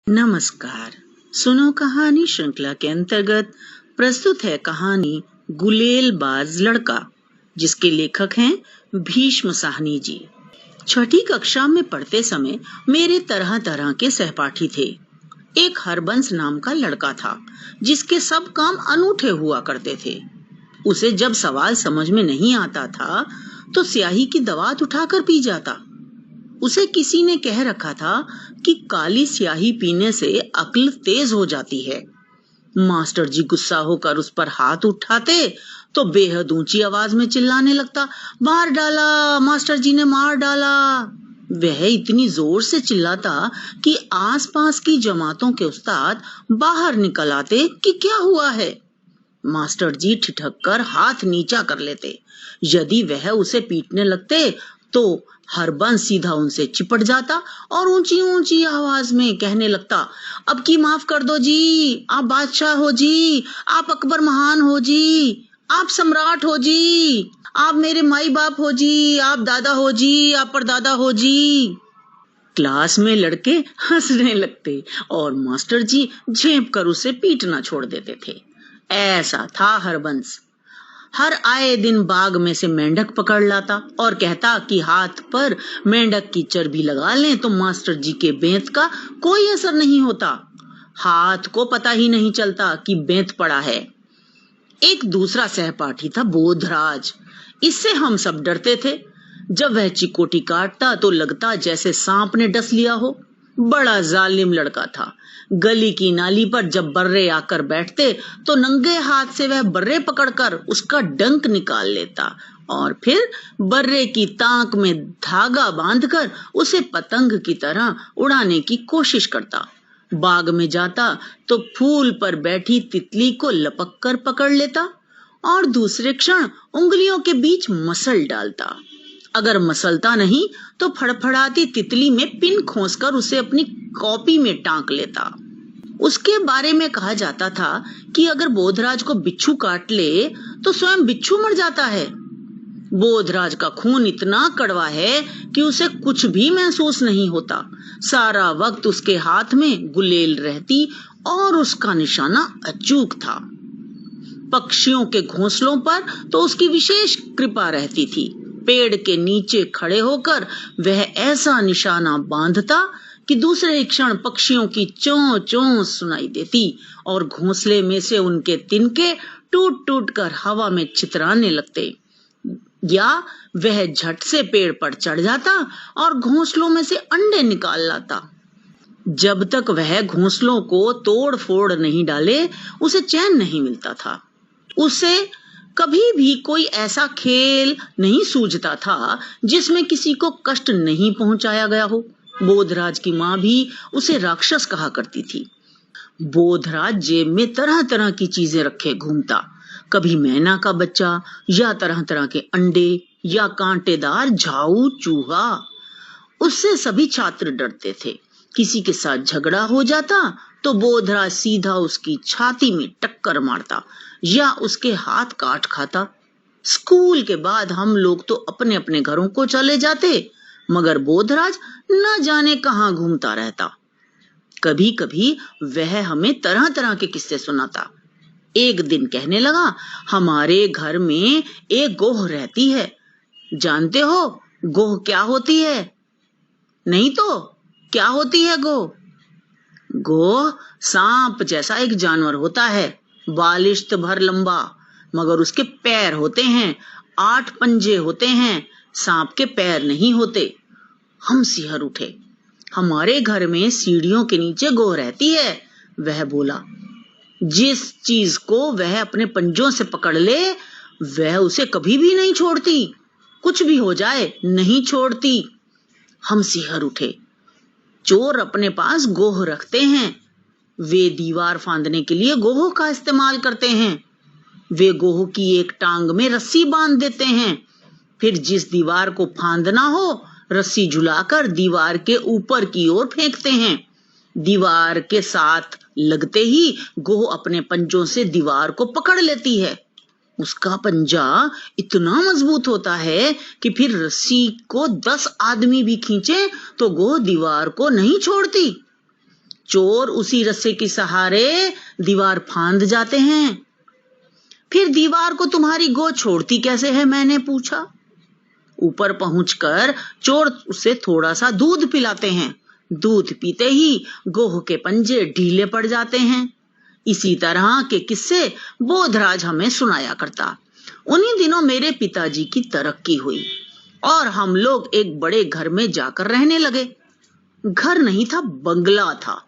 नमस्कार। सुनो कहानी श्रृंखला के अंतर्गत प्रस्तुत है कहानी गुलेलबाज लड़का, जिसके लेखक हैं भीष्म साहनी जी। छठी कक्षा में पढ़ते समय मेरे तरह तरह के सहपाठी थे। एक हरबंस नाम का लड़का था, जिसके सब काम अनूठे हुआ करते थे। उसे जब सवाल समझ में नहीं आता था तो स्याही की दवात उठाकर पी जाता। उसे किसी ने कह रखा था कि काली स्याही पीने से अक्ल तेज हो जाती है। मास्टर जी गुस्सा होकर उस पर हाथ उठाते तो बेहद ऊंची आवाज में चिल्लाने लगता, मार डाला, मास्टर जी ने मार डाला। वह इतनी जोर से चिल्लाता कि आसपास की जमातों के उस्ताद बाहर निकल आते कि क्या हुआ है। मास्टर जी ठिठक कर हाथ नीचा कर लेते। यदि वह उसे पीटने लगते तो हरबंस सीधा उनसे चिपट जाता और ऊंची ऊंची आवाज में कहने लगता, अब की माफ कर दो जी, आप बादशाह हो जी, आप अकबर महान हो जी, आप सम्राट हो जी, आप मेरे माई बाप हो जी, आप दादा हो जी, आप परदादा हो जी। क्लास में लड़के हंसने लगते और मास्टर जी झेप कर उसे पीटना छोड़ देते थे। ऐसा था हरबंस। हर आए दिन बाग में से मेंढक पकड़ लाता और कहता कि हाथ पर मेंढक की चर्बी लगा लें तो मास्टर जी के बेंत का कोई असर नहीं होता। हाथ को पता ही नहीं चलता कि बेंत पड़ा है। एक दूसरा सहपाठी था बोधराज। इससे हम सब डरते थे। जब वह चिकोटी काटता तो लगता जैसे सांप ने डस लिया हो। बड़ा जालिम लड़का था। गली की नाली पर जब बर्रे आकर बैठते तो नंगे हाथ से वह बर्रे पकड़कर उसका डंक निकाल लेता और फिर बर्रे की ताक में धागा बांधकर उसे पतंग की तरह उड़ाने की कोशिश करता। बाग में जाता तो फूल पर बैठी तितली को लपक कर पकड़ लेता और दूसरे क्षण उंगलियों के बीच मसल डालता। अगर मसलता नहीं तो फड़फड़ाती तितली में पिन खोसकर उसे अपनी कॉपी में टांक लेता। उसके बारे में कहा जाता था कि अगर बोधराज को बिच्छू काट ले तो स्वयं बिच्छू मर जाता है। बोधराज का खून इतना कड़वा है कि उसे कुछ भी महसूस नहीं होता। सारा वक्त उसके हाथ में गुलेल रहती और उसका निशाना अचूक था। पक्षियों के घोंसलों पर तो उसकी विशेष कृपा रहती थी। पेड़ के नीचे खड़े होकर वह ऐसा निशाना बांधता कि दूसरे क्षण पक्षियों की चों चों सुनाई देती और घोंसले में से उनके तिनके टूट टूट कर हवा में चितराने लगते। या वह झट से पेड़ पर चढ़ जाता और घोंसलों में से अंडे निकाल लाता। जब तक वह घोंसलों को तोड़ फोड़ नहीं डाले उसे चैन नहीं मिलता था। उसे कभी भी कोई ऐसा खेल नहीं सूझता था जिसमें किसी को कष्ट नहीं पहुंचाया गया हो। बोधराज की माँ भी उसे राक्षस कहा करती थी। बोधराज जेब में तरह तरह की चीजें रखे घूमता, कभी मैना का बच्चा या तरह तरह के अंडे या कांटेदार झाऊ चूहा। उससे सभी छात्र डरते थे। किसी के साथ झगड़ा हो जाता तो बोधराज सीधा उसकी छाती में टक्कर मारता या उसके हाथ काट खाता। स्कूल के बाद हम लोग तो अपने अपने घरों को चले जाते, मगर बोधराज न जाने कहां घूमता रहता। कभी कभी वह हमें तरह तरह के किस्से सुनाता। एक दिन कहने लगा, हमारे घर में एक गोह रहती है। जानते हो गोह क्या होती है? नहीं तो क्या होती है गोह? गोह सांप जैसा एक जानवर होता है, बालिश्त भर लंबा, मगर उसके पैर होते हैं, 8 पंजे होते हैं। सांप के पैर नहीं होते। हम सिहर उठे। हमारे घर में सीढ़ियों के नीचे गोह रहती है, वह बोला। जिस चीज को वह अपने पंजों से पकड़ ले वह उसे कभी भी नहीं छोड़ती, कुछ भी हो जाए नहीं छोड़ती। हम सिहर उठे। चोर अपने पास गोह रखते हैं। वे दीवार फांदने के लिए गोह का इस्तेमाल करते हैं। वे गोह की एक टांग में रस्सी बांध देते हैं, फिर जिस दीवार को फांदना हो रस्सी झुलाकर दीवार के ऊपर की ओर फेंकते हैं। दीवार के साथ लगते ही गोह अपने पंजों से दीवार को पकड़ लेती है। उसका पंजा इतना मजबूत होता है कि फिर रस्सी को 10 आदमी भी खींचे तो गोह दीवार को नहीं छोड़ती। चोर उसी रस्से के सहारे दीवार फांद जाते हैं। फिर दीवार को तुम्हारी गो छोड़ती कैसे है, मैंने पूछा। ऊपर पहुंचकर चोर उसे थोड़ा सा दूध पिलाते हैं। दूध पीते ही गोह के पंजे ढीले पड़ जाते हैं। इसी तरह के किस्से बोधराज हमें सुनाया करता। उन्हीं दिनों मेरे पिताजी की तरक्की हुई और हम लोग एक बड़े घर में जाकर रहने लगे। घर नहीं था, बंगला था,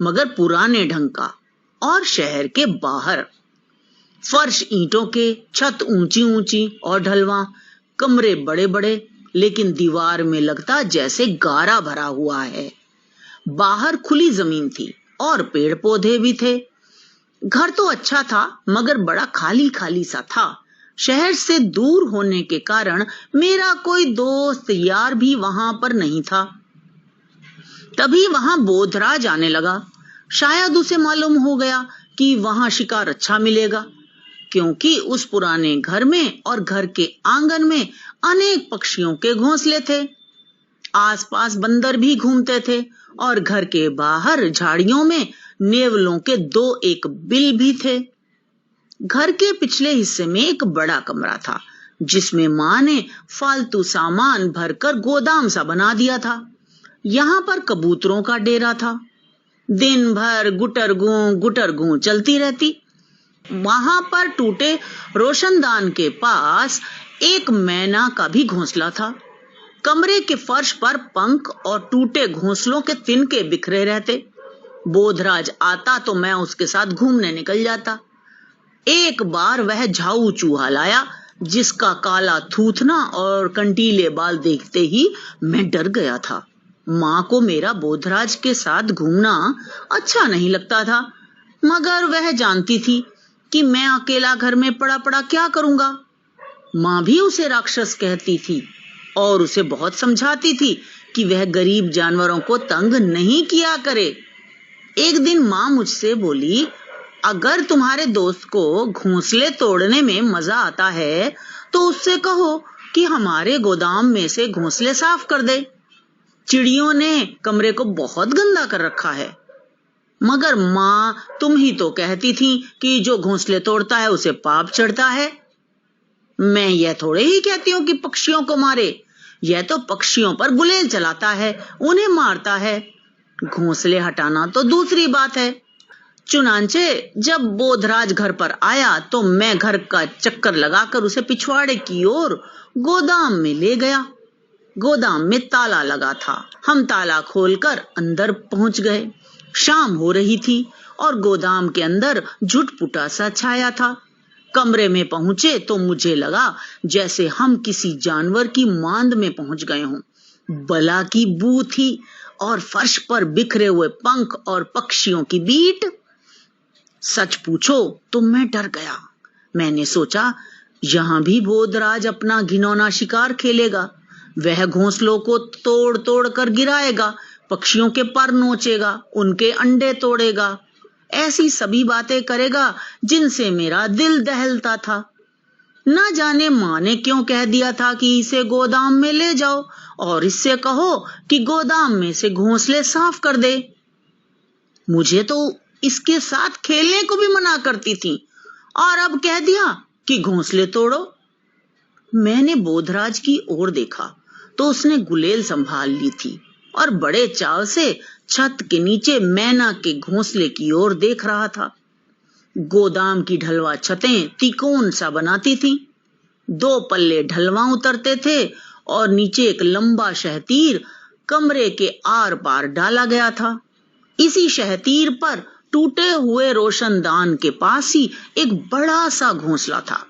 मगर पुराने ढंग का और शहर के बाहर। फर्श ईंटों के, छत ऊंची ऊंची और ढलवा, कमरे बड़े बड़े, लेकिन दीवार में लगता जैसे गारा भरा हुआ है। बाहर खुली जमीन थी और पेड़ पौधे भी थे। घर तो अच्छा था, मगर बड़ा खाली खाली सा था। शहर से दूर होने के कारण मेरा कोई दोस्त यार भी वहां पर नहीं था। तभी वहां बोधराज आने लगा। शायद उसे मालूम हो गया कि वहां शिकार अच्छा मिलेगा, क्योंकि उस पुराने घर में और घर के आंगन में अनेक पक्षियों के घोंसले थे। आसपास बंदर भी घूमते थे और घर के बाहर झाड़ियों में नेवलों के 2-1 बिल भी थे। घर के पिछले हिस्से में एक बड़ा कमरा था, जिसमें माँ ने फालतू सामान भरकर गोदाम सा बना दिया था। यहाँ पर कबूतरों का डेरा था। दिन भर गुटर गूं चलती रहती। वहां पर टूटे रोशनदान के पास एक मैना का भी घोंसला था। कमरे के फर्श पर पंख और टूटे घोंसलों के तिनके बिखरे रहते। बोधराज आता तो मैं उसके साथ घूमने निकल जाता। एक बार वह झाऊ चूहा लाया, जिसका काला थूथना और कंटीले बाल देखते ही मैं डर गया था। माँ को मेरा बोधराज के साथ घूमना अच्छा नहीं लगता था, मगर वह जानती थी कि मैं अकेला घर में पड़ा पड़ा क्या करूंगा। माँ भी उसे राक्षस कहती थी और उसे बहुत समझाती थी कि वह गरीब जानवरों को तंग नहीं किया करे। एक दिन माँ मुझसे बोली, अगर तुम्हारे दोस्त को घोंसले तोड़ने में मजा आता है तो उससे कहो कि हमारे गोदाम में से घोंसले साफ कर दे। चिड़ियों ने कमरे को बहुत गंदा कर रखा है। मगर माँ, तुम ही तो कहती थी कि जो घोंसले तोड़ता है उसे पाप चढ़ता है। मैं यह थोड़े ही कहती हूँ कि पक्षियों को मारे। यह तो पक्षियों पर गुलेल चलाता है, उन्हें मारता है। घोंसले हटाना तो दूसरी बात है। चुनांचे जब बोधराज घर पर आया तो मैं घर का चक्कर लगाकर उसे पिछवाड़े की ओर गोदाम में ले गया। गोदाम में ताला लगा था। हम ताला खोलकर अंदर पहुंच गए। शाम हो रही थी और गोदाम के अंदर झुटपुटा सा छाया था। कमरे में पहुंचे तो मुझे लगा जैसे हम किसी जानवर की मांद में पहुंच गए हों। बला की बू थी और फर्श पर बिखरे हुए पंख और पक्षियों की बीट। सच पूछो तो मैं डर गया। मैंने सोचा, यहां भी बोधराज अपना घिनौना शिकार खेलेगा। वह घोंसलों को तोड़ तोड़ कर गिराएगा, पक्षियों के पर नोचेगा, उनके अंडे तोड़ेगा, ऐसी सभी बातें करेगा जिनसे मेरा दिल दहलता था। न जाने माँ ने क्यों कह दिया था कि इसे गोदाम में ले जाओ और इससे कहो कि गोदाम में से घोंसले साफ कर दे। मुझे तो इसके साथ खेलने को भी मना करती थी और अब कह दिया कि घोंसले तोड़ो। मैंने बोधराज की ओर देखा तो उसने गुलेल संभाल ली थी और बड़े चाव से छत के नीचे मैना के घोंसले की ओर देख रहा था। गोदाम की ढलवा छतें तिकोन सा बनाती थी। 2 पल्ले ढलवा उतरते थे और नीचे एक लंबा शहतीर कमरे के आर पार डाला गया था। इसी शहतीर पर टूटे हुए रोशनदान के पास ही एक बड़ा सा घोंसला था,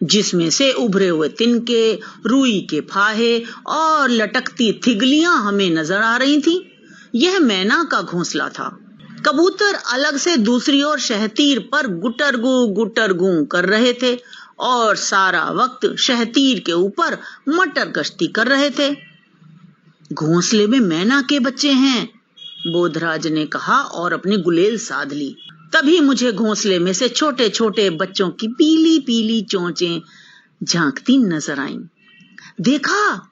जिसमें से उभरे हुए तिनके, रुई के फाहे और लटकती थिगलियां हमें नजर आ रही थीं। यह मैना का घोंसला था। कबूतर अलग से दूसरी ओर शहतीर पर गुटर गू कर रहे थे और सारा वक्त शहतीर के ऊपर मटर गश्ती कर रहे थे। घोंसले में मैना के बच्चे हैं, बोधराज ने कहा और अपनी गुलेल साध ली। तभी मुझे घोंसले में से छोटे छोटे बच्चों की पीली पीली चोंचें झांकती नजर आईं। देखा,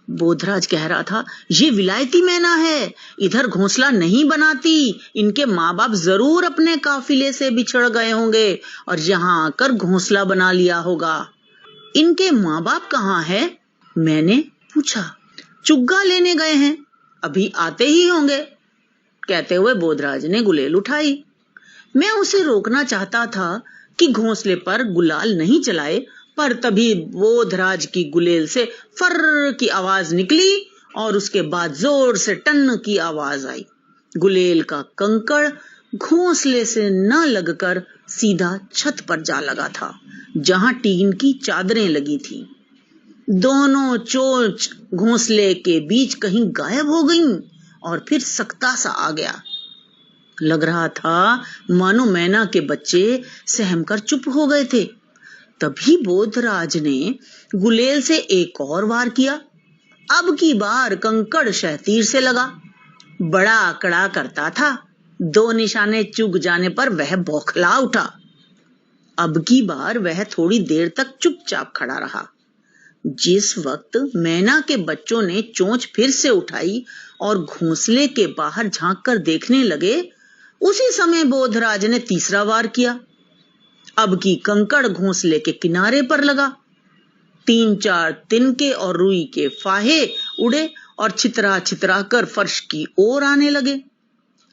बोधराज कह रहा था, ये विलायती मैना है, इधर घोंसला नहीं बनाती। इनके माँ बाप जरूर अपने काफिले से बिछड़ गए होंगे और यहाँ आकर घोंसला बना लिया होगा। इनके माँ बाप कहाँ है? मैंने पूछा। चुग्गा लेने गए हैं, अभी आते ही होंगे, कहते हुए बोधराज ने गुलेल उठाई। मैं उसे रोकना चाहता था कि घोंसले पर गुलाल नहीं चलाए, पर तभी बोधराज की गुलेल से फर्र की आवाज निकली और उसके बाद जोर से टन की आवाज आई। गुलेल का कंकड़ घोंसले से न लगकर सीधा छत पर जा लगा था, जहां टीन की चादरें लगी थी। दोनों चोंच घोंसले के बीच कहीं गायब हो गईं और फिर सकता सा आ गया। लग रहा था मानो मैना के बच्चे सहमकर चुप हो गए थे। तभी बोधराज ने गुलेल से एक और वार किया। अब की बार कंकड़ शहतीर से लगा। बड़ा आकड़ा करता था। 2 निशाने चुग जाने पर वह बौखला उठा। अब की बार वह थोड़ी देर तक चुपचाप खड़ा रहा। जिस वक्त मैना के बच्चों ने चोंच फिर से उठाई और घोंसले के बाहर झांक कर देखने लगे, उसी समय बोधराज ने तीसरा वार किया। अब की कंकड़ घोंसले के किनारे पर लगा। 3-4 तिनके और रुई के फाहे उड़े और छितरा छितरा कर फर्श की ओर आने लगे,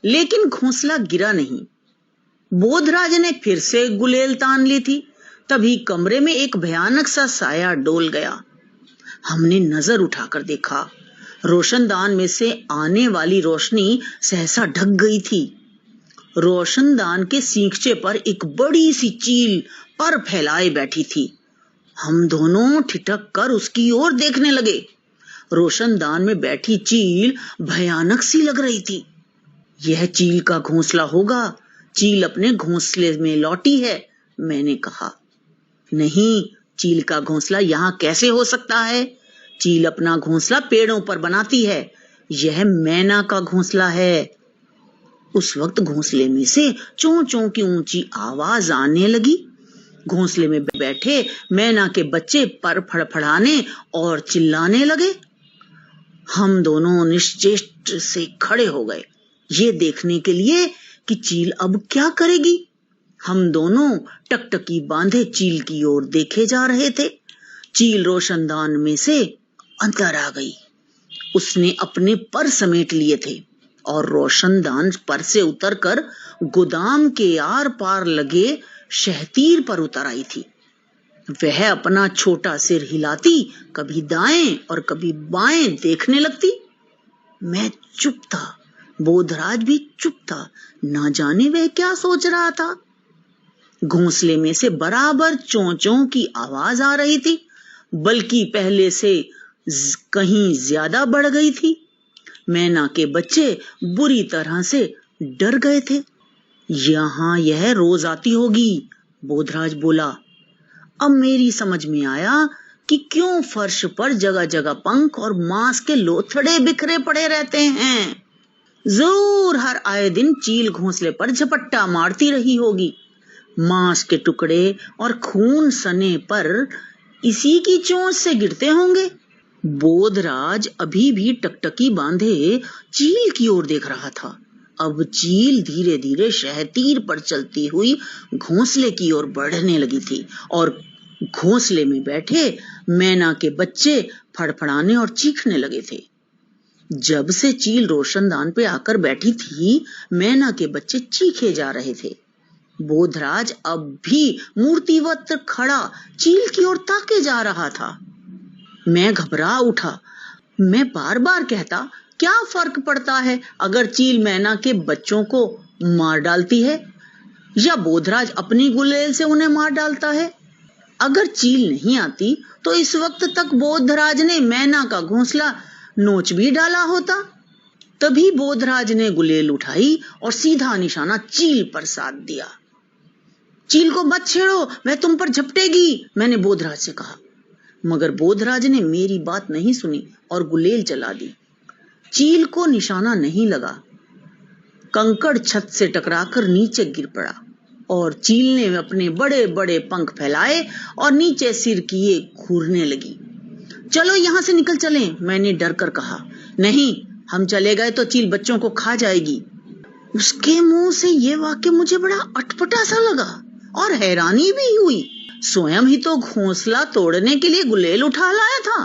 लेकिन घोंसला गिरा नहीं। बोधराज ने फिर से गुलेल तान ली थी। तभी कमरे में एक भयानक सा साया डोल गया। हमने नजर उठाकर देखा, रोशनदान में से आने वाली रोशनी सहसा ढक गई थी। रोशनदान के सींगचे पर एक बड़ी सी चील पर फैलाए बैठी थी। हम दोनों ठिठक कर उसकी ओर देखने लगे। रोशनदान में बैठी चील भयानक सी लग रही थी। यह चील का घोंसला होगा, चील अपने घोंसले में लौटी है, मैंने कहा। नहीं, चील का घोंसला यहाँ कैसे हो सकता है? चील अपना घोंसला पेड़ों पर बनाती है, यह मैना का घोंसला है। उस वक्त घोंसले में से चों चों की ऊंची आवाज आने लगी। घोंसले में बैठे मैना के बच्चे पर फड़फड़ाने और चिल्लाने लगे। हम दोनों निश्चेष्ट से खड़े हो गए, ये देखने के लिए कि चील अब क्या करेगी। हम दोनों टकटकी बांधे चील की ओर देखे जा रहे थे। चील रोशनदान में से अंदर आ गई। उसने अपने पर समेट लिए थे और रोशनदान पर से उतरकर गोदाम के आर पार लगे शहतीर पर उतर आई थी। वह अपना छोटा सिर हिलाती, कभी दाएं और कभी बाएं देखने लगती। मैं चुप था, बोधराज भी चुप था। ना जाने वह क्या सोच रहा था। घोंसले में से बराबर चोंचों की आवाज आ रही थी, बल्कि पहले से कहीं ज्यादा बढ़ गई थी। मैना के बच्चे बुरी तरह से डर गए थे। यहाँ यह रोज आती होगी, बोधराज बोला। अब मेरी समझ में आया कि क्यों फर्श पर जगह जगह पंख और मांस के लोथड़े बिखरे पड़े रहते हैं। जरूर हर आए दिन चील घोंसले पर झपट्टा मारती रही होगी। मांस के टुकड़े और खून सने पर इसी की चोंच से गिरते होंगे। बोधराज अभी भी टकटकी बांधे चील की ओर देख रहा था। अब चील धीरे धीरे शहतीर पर चलती हुई घोंसले की ओर बढ़ने लगी थी और घोंसले में बैठे मैना के बच्चे फड़फड़ाने और चीखने लगे थे। जब से चील रोशनदान पे आकर बैठी थी, मैना के बच्चे चीखे जा रहे थे। बोधराज अब भी मूर्तिवत खड़ा चील की ओर ताके जा रहा था। मैं घबरा उठा। मैं बार बार कहता, क्या फर्क पड़ता है अगर चील मैना के बच्चों को मार डालती है या बोधराज अपनी गुलेल से उन्हें मार डालता है। अगर चील नहीं आती तो इस वक्त तक बोधराज ने मैना का घोंसला नोच भी डाला होता। तभी बोधराज ने गुलेल उठाई और सीधा निशाना चील पर साध दिया। चील को मत छेड़ो, वह तुम पर झपटेगी, मैंने बोधराज से कहा। मगर बोधराज ने मेरी बात नहीं सुनी और गुलेल चला दी। चील को निशाना नहीं लगा। कंकड़ छत से टकराकर नीचे गिर पड़ा और चील ने अपने बड़े बड़े पंख फैलाए और नीचे सिर किए घूरने लगी। चलो यहाँ से निकल चलें, मैंने डर कर कहा। नहीं, हम चले गए तो चील बच्चों को खा जाएगी। उसके मुंह से ये वाक्य मुझे बड़ा अटपटा सा लगा और हैरानी भी हुई। स्वयं ही तो घोंसला तोड़ने के लिए गुलेल उठा लाया था।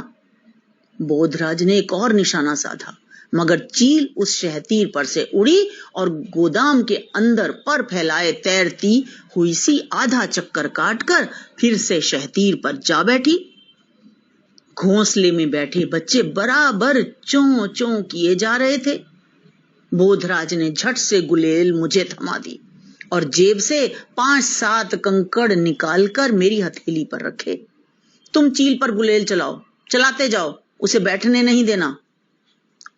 बोधराज ने एक और निशाना साधा, मगर चील उस शहतीर पर से उड़ी और गोदाम के अंदर पर फैलाए तैरती हुई सी आधा चक्कर काटकर फिर से शहतीर पर जा बैठी। घोंसले में बैठे बच्चे बराबर चों चों किए जा रहे थे। बोधराज ने झट से गुलेल मुझे थमा दी और जेब से 5-7 कंकड़ निकालकर मेरी हथेली पर रखे। तुम चील पर गुलेल चलाओ, चलाते जाओ, उसे बैठने नहीं देना,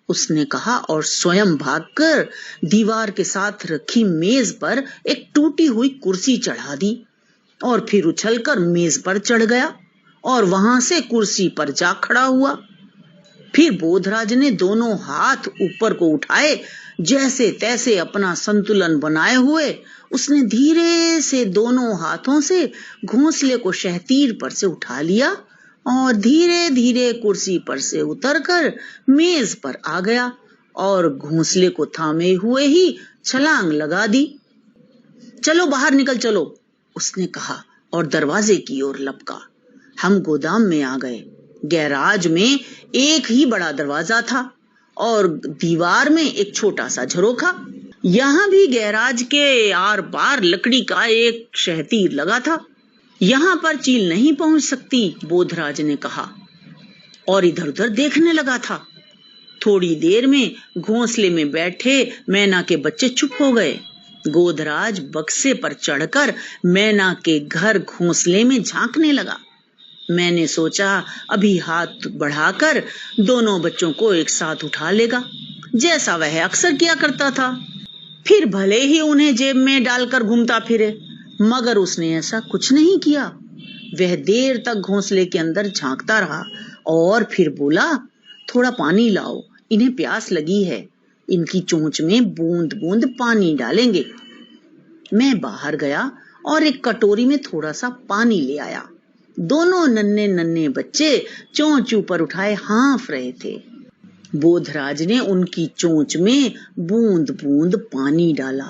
उसने कहा और स्वयं भागकर दीवार के साथ रखी मेज पर एक टूटी हुई कुर्सी चढ़ा दी और फिर उछलकर मेज पर चढ़ गया और वहां से कुर्सी पर जा खड़ा हुआ। फिर बोधराज ने दोनों हाथ ऊपर को उठाए, जैसे तैसे अपना संतुलन बनाए हुए उसने धीरे से दोनों हाथों से घोंसले को शहतीर पर से उठा लिया और धीरे धीरे कुर्सी पर से उतरकर मेज पर आ गया और घोंसले को थामे हुए ही छलांग लगा दी। चलो बाहर निकल चलो, उसने कहा और दरवाजे की ओर लपका। हम गोदाम में आ गए। गैराज में एक ही बड़ा दरवाजा था और दीवार में एक छोटा सा झरोखा। यहाँ भी गैराज के आर पार लकड़ी का एक शहतीर लगा था। यहाँ पर चील नहीं पहुंच सकती, बोधराज ने कहा और इधर उधर देखने लगा था। थोड़ी देर में घोंसले में बैठे मैना के बच्चे चुप हो गए। बोधराज बक्से पर चढ़कर मैना के घर घोंसले में झांकने लगा। मैंने सोचा अभी हाथ बढ़ाकर दोनों बच्चों को एक साथ उठा लेगा, जैसा वह अक्सर किया करता था। फिर भले ही उन्हें जेब में डालकर घूमता फिरे, मगर उसने ऐसा कुछ नहीं किया। वह देर तक घोंसले के अंदर झांकता रहा और फिर बोला, थोड़ा पानी लाओ, इन्हें प्यास लगी है, इनकी चोंच में बूंद बूंद पानी डालेंगे। मैं बाहर गया और एक कटोरी में थोड़ा सा पानी ले आया। दोनों नन्हे नन्हे बच्चे चोंच ऊपर उठाए हाँफ रहे थे। बोधराज ने उनकी चोंच में बूंद बूंद पानी डाला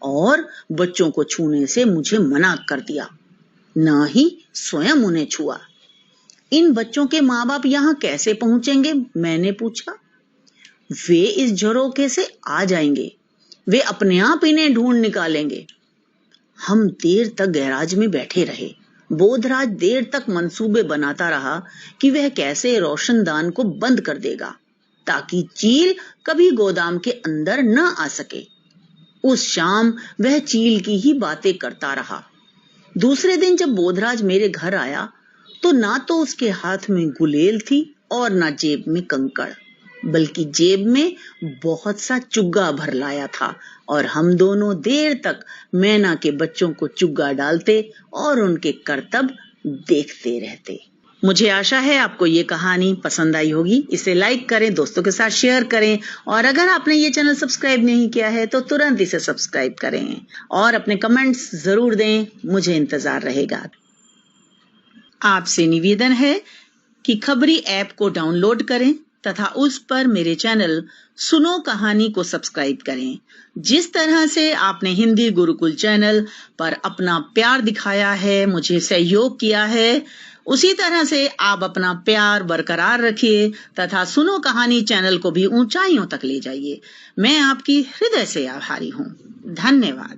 और बच्चों को छूने से मुझे मना कर दिया, ना ही स्वयं उन्हें छुआ। इन बच्चों के माँ बाप यहाँ कैसे पहुंचेंगे, मैंने पूछा। वे इस झरोखे से आ जाएंगे, वे अपने आप इन्हें ढूंढ निकालेंगे। हम देर तक गैराज में बैठे रहे। बोधराज देर तक मंसूबे बनाता रहा कि वह कैसे रोशनदान को बंद कर देगा ताकि चील कभी गोदाम के अंदर न आ सके। उस शाम वह चील की ही बातें करता रहा। दूसरे दिन जब बोधराज मेरे घर आया तो ना तो उसके हाथ में गुलेल थी और ना जेब में कंकड़, बल्कि जेब में बहुत सा चुग्गा भर लाया था और हम दोनों देर तक मैना के बच्चों को चुग्गा डालते और उनके करतब देखते रहते। मुझे आशा है आपको ये कहानी पसंद आई होगी। इसे लाइक करें, दोस्तों के साथ शेयर करें और अगर आपने ये चैनल सब्सक्राइब नहीं किया है तो तुरंत इसे सब्सक्राइब करें और अपने कमेंट्स जरूर दें, मुझे इंतजार रहेगा। आपसे निवेदन है कि खबरी ऐप को डाउनलोड करें तथा उस पर मेरे चैनल सुनो कहानी को सब्सक्राइब करें। जिस तरह से आपने हिंदी गुरुकुल चैनल पर अपना प्यार दिखाया है, मुझे सहयोग किया है, उसी तरह से आप अपना प्यार बरकरार रखिए तथा सुनो कहानी चैनल को भी ऊंचाइयों तक ले जाइए। मैं आपकी हृदय से आभारी हूँ। धन्यवाद।